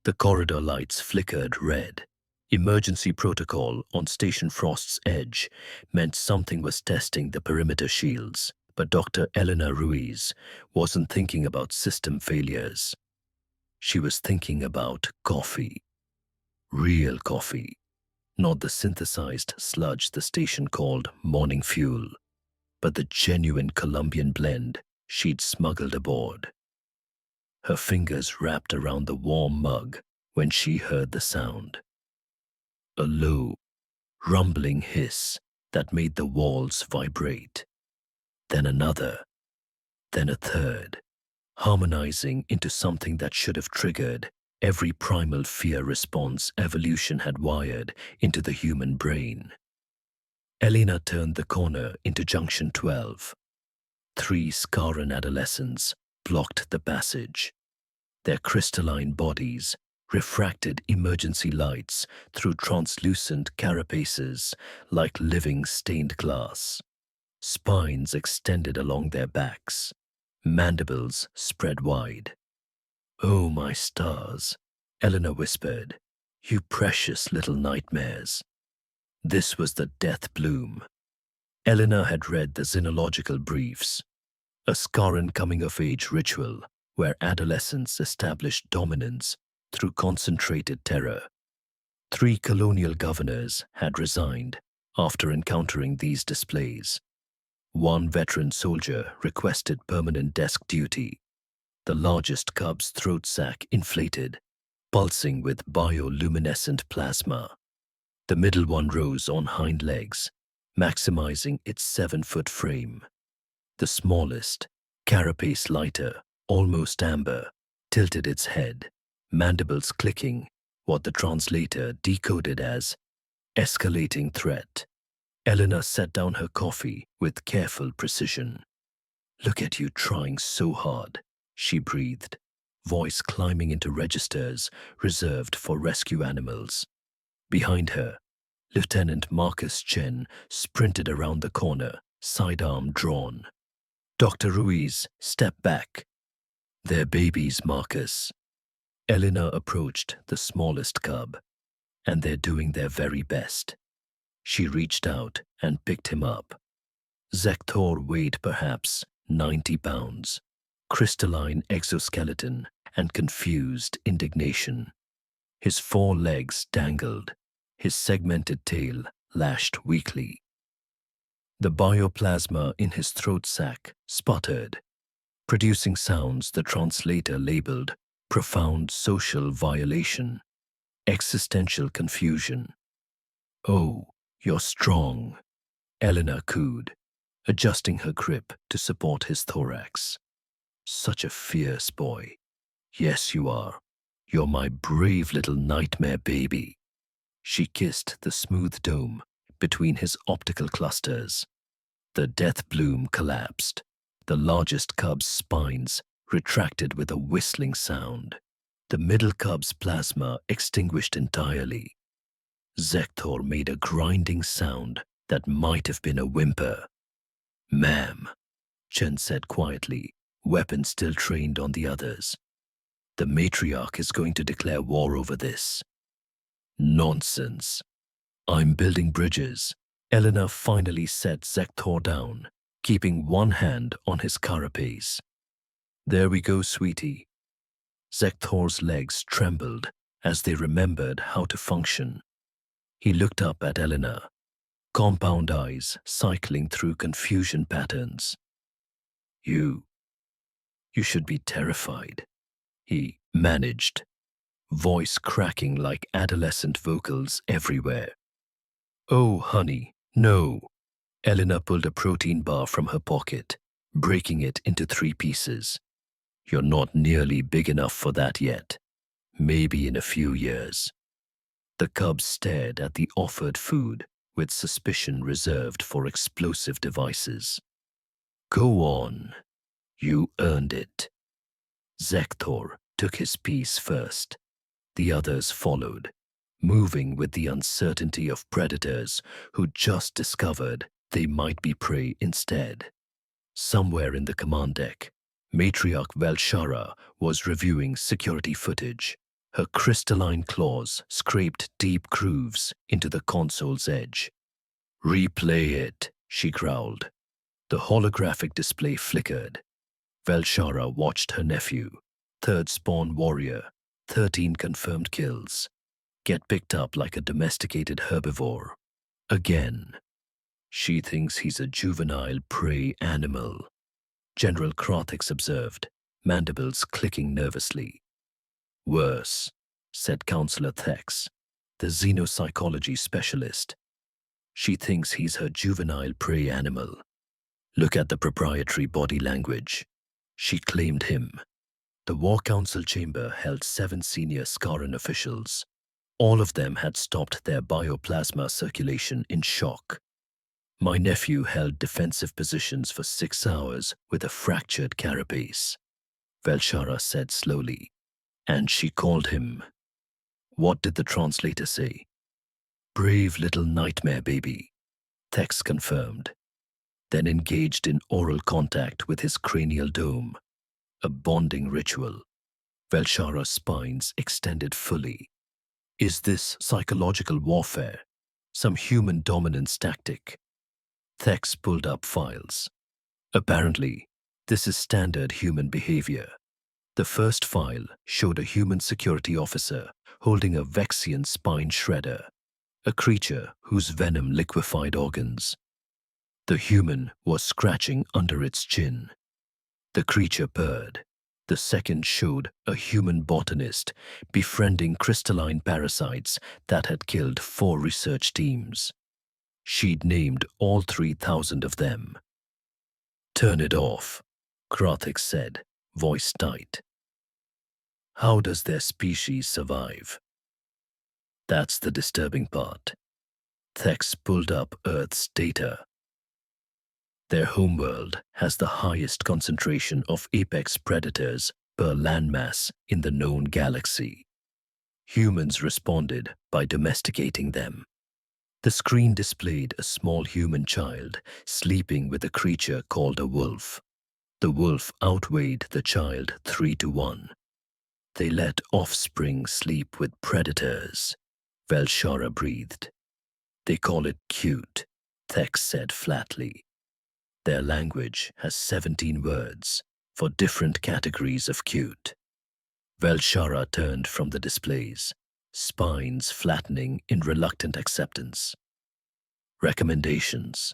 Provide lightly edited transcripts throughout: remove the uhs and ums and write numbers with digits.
The corridor lights flickered red. Emergency protocol on Station Frost's edge meant something was testing the perimeter shields, but Dr. Elena Ruiz wasn't thinking about system failures. She was thinking about coffee. Real coffee. Not the synthesized sludge the station called morning fuel, but the genuine Colombian blend she'd smuggled aboard. Her fingers wrapped around the warm mug when she heard the sound. A low, rumbling hiss that made the walls vibrate. Then another, then a third, harmonizing into something that should have triggered every primal fear response evolution had wired into the human brain. Elena turned the corner into Junction 12. 3 Skarren adolescents blocked the passage. Their crystalline bodies refracted emergency lights through translucent carapaces like living stained glass. Spines extended along their backs, mandibles spread wide. "Oh, my stars," Elena whispered, "you precious little nightmares." This was the death bloom. Elena had read the xenological briefs, a Skarren coming-of-age ritual where adolescents established dominance through concentrated terror. 3 colonial governors had resigned after encountering these displays. 1 veteran soldier requested permanent desk duty. The largest cub's throat sac inflated, pulsing with bioluminescent plasma. The middle one rose on hind legs, maximizing its 7-foot frame. The smallest, carapace lighter, almost amber, tilted its head, mandibles clicking, what the translator decoded as escalating threat. Elena set down her coffee with careful precision. "Look at you trying so hard," she breathed, voice climbing into registers reserved for rescue animals. Behind her, Lieutenant Marcus Chen sprinted around the corner, sidearm drawn. "Dr. Ruiz, step back." "They're babies, Marcus." Elena approached the smallest cub, "and they're doing their very best." She reached out and picked him up. Zektor weighed perhaps 90 pounds, crystalline exoskeleton and confused indignation. His 4 legs dangled, his segmented tail lashed weakly. The bioplasma in his throat sac sputtered, producing sounds the translator labeled profound social violation, existential confusion. "Oh, you're strong," Elena cooed, adjusting her grip to support his thorax. "Such a fierce boy." "Yes, you are. You're my brave little nightmare baby." She kissed the smooth dome between his optical clusters. The death bloom collapsed. The largest cub's spines retracted with a whistling sound. The middle cub's plasma extinguished entirely. Zektor made a grinding sound that might have been a whimper. "Ma'am," Chen said quietly, weapon still trained on the others. "The matriarch is going to declare war over this." "Nonsense. I'm building bridges." Elena finally set Zektor down, keeping one hand on his carapace. "There we go, sweetie." Zektor's legs trembled as they remembered how to function. He looked up at Elena, compound eyes cycling through confusion patterns. You should be terrified," he managed, voice cracking like adolescent vocals everywhere. "Oh, honey, no." Elena pulled a protein bar from her pocket, breaking it into 3 pieces. "You're not nearly big enough for that yet. Maybe in a few years." The cub stared at the offered food with suspicion reserved for explosive devices. "Go on. You earned it." Zektor took his piece first. The others followed, moving with the uncertainty of predators who just discovered they might be prey instead. Somewhere in the command deck, Matriarch Velshara was reviewing security footage, Her crystalline claws scraped deep grooves into the console's edge. "Replay it," she growled. The holographic display flickered. Velshara watched her nephew, third spawn warrior, 13 confirmed kills, get picked up like a domesticated herbivore. Again. She thinks he's a juvenile prey animal, General Krathix observed, mandibles clicking nervously. "Worse," said Counselor Thex, the xenopsychology specialist. "She thinks he's her juvenile prey animal. Look at the proprietary body language." She claimed him. The War Council chamber held 7 senior Skarren officials. All of them had stopped their bioplasma circulation in shock. "My nephew held defensive positions for 6 hours with a fractured carapace," Velshara said slowly. "And she called him." What did the translator say? "Brave little nightmare baby," Thex confirmed, then engaged in oral contact with his cranial dome. A bonding ritual. Velshara's spines extended fully. Is this psychological warfare? Some human dominance tactic? Thex pulled up files. Apparently, this is standard human behavior. The first file showed a human security officer holding a Vexian spine shredder, a creature whose venom liquefied organs. The human was scratching under its chin. The creature purred. The second showed a human botanist befriending crystalline parasites that had killed 4 research teams. She'd named all 3,000 of them. "Turn it off," Krathix said, voice tight. "How does their species survive?" That's the disturbing part. Thex pulled up Earth's data. Their homeworld has the highest concentration of apex predators per landmass in the known galaxy. Humans responded by domesticating them. The screen displayed a small human child sleeping with a creature called a wolf. The wolf outweighed the child 3-1. They let offspring sleep with predators, Velshara breathed. "They call it cute," Thex said flatly. "Their language has 17 words for different categories of cute." Velshara turned from the displays, spines flattening in reluctant acceptance. "Recommendations.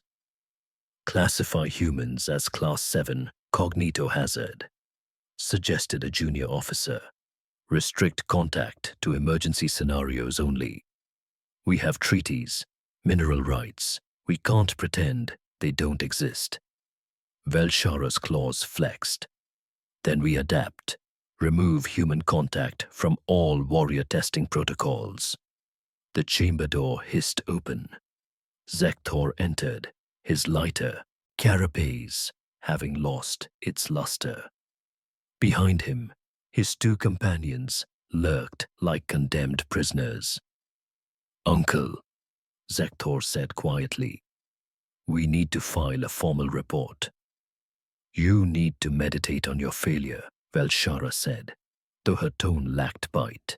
Classify humans as Class 7 cognitohazard," suggested a junior officer. "Restrict contact to emergency scenarios only. We have treaties, mineral rights. We can't pretend they don't exist." Velshara's claws flexed. "Then we adapt. Remove human contact from all warrior testing protocols." The chamber door hissed open. Zektor entered, his lighter, carapace, having lost its luster. Behind him, his 2 companions lurked like condemned prisoners. "Uncle," Zektor said quietly, "we need to file a formal report." "You need to meditate on your failure," Velshara said, though her tone lacked bite.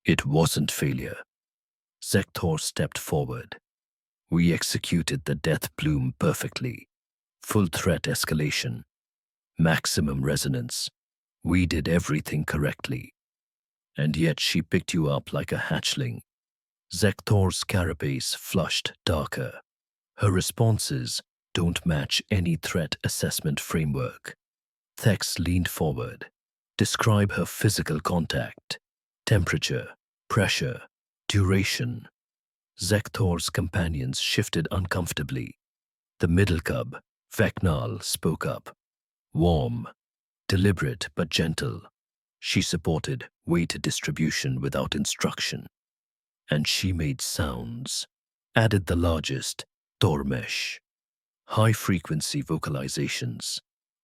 "It wasn't failure." Zektor stepped forward. "We executed the death bloom perfectly. Full threat escalation. Maximum resonance. We did everything correctly. And yet she picked you up like a hatchling." Zektor's carapace flushed darker. "Her responses don't match any threat assessment framework." Thex leaned forward. "Describe her physical contact. Temperature, pressure, duration." Zektor's companions shifted uncomfortably. The middle cub, Vecnal, spoke up. "Warm, deliberate but gentle." She supported weight distribution without instruction. "And she made sounds," added the largest, Tormesh. "High-frequency vocalizations,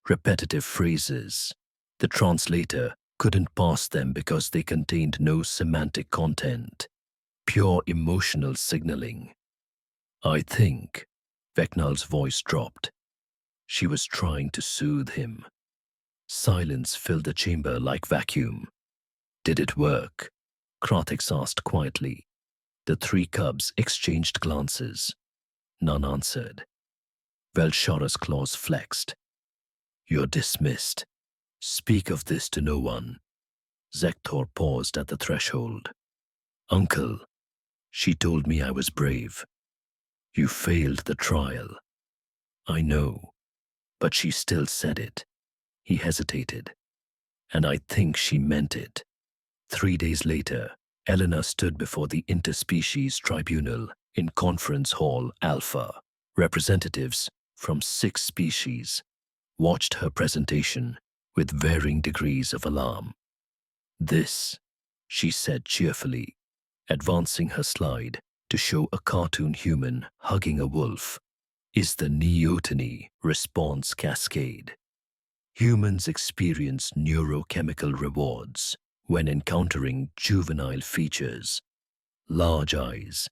repetitive phrases. The translator couldn't parse them because they contained no semantic content. Pure emotional signaling." "I think," Vecnal's voice dropped. She was trying to soothe him. Silence filled the chamber like vacuum. "Did it work?" Krathix asked quietly. The three cubs exchanged glances. None answered. Velshara's claws flexed. You're dismissed. Speak of this to no one. Zektor paused at the threshold. Uncle, she told me I was brave. You failed the trial. I know, but she still said it. He hesitated. And I think she meant it. 3 days later, Elena stood before the Interspecies Tribunal in Conference Hall Alpha. Representatives from 6 species watched her presentation with varying degrees of alarm. This, she said cheerfully, advancing her slide to show a cartoon human hugging a wolf, is the neoteny response cascade. Humans experience neurochemical rewards when encountering juvenile features. Large eyes,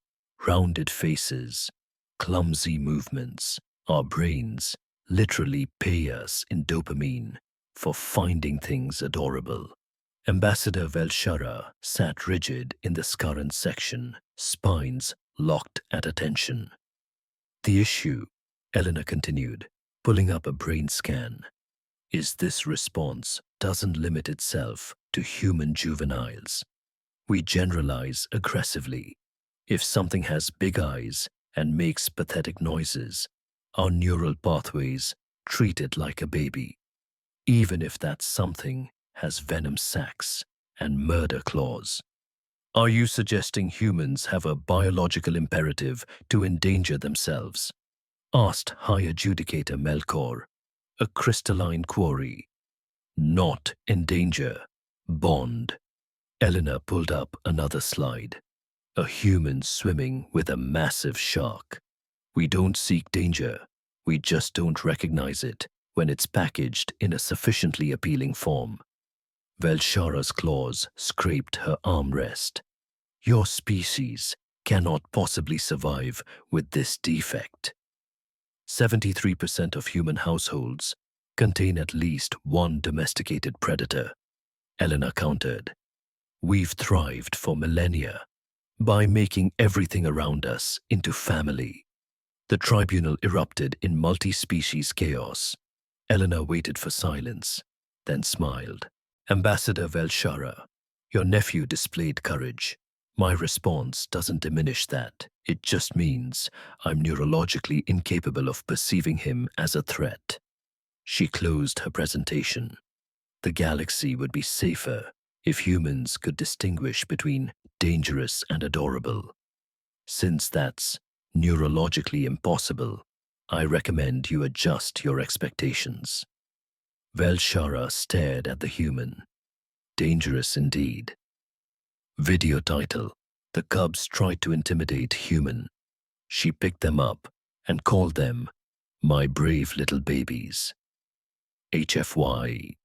rounded faces, clumsy movements. Our brains literally pay us in dopamine for finding things adorable. Ambassador Velshara sat rigid in the Skarren section, spines locked at attention. The issue, Elena continued, pulling up a brain scan, is this response doesn't limit itself to human juveniles. We generalize aggressively. If something has big eyes and makes pathetic noises, our neural pathways treat it like a baby, even if that something has venom sacs and murder claws. Are you suggesting humans have a biological imperative to endanger themselves? Asked High Adjudicator Melkor, a crystalline quarry. Not endanger, bond. Elena pulled up another slide. A human swimming with a massive shark. We don't seek danger, we just don't recognize it when it's packaged in a sufficiently appealing form. Velshara's claws scraped her armrest. Your species cannot possibly survive with this defect. 73% of human households contain at least one domesticated predator, Elena countered. We've thrived for millennia by making everything around us into family. The tribunal erupted in multi-species chaos. Elena waited for silence, then smiled. Ambassador Velshara, your nephew displayed courage. My response doesn't diminish that. It just means I'm neurologically incapable of perceiving him as a threat. She closed her presentation. The galaxy would be safer if humans could distinguish between dangerous and adorable. Since that's neurologically impossible, I recommend you adjust your expectations. Velshara stared at the human. Dangerous indeed. Video title: The Cubs Tried to Intimidate Human. She picked them up and called them my brave little babies. HFY.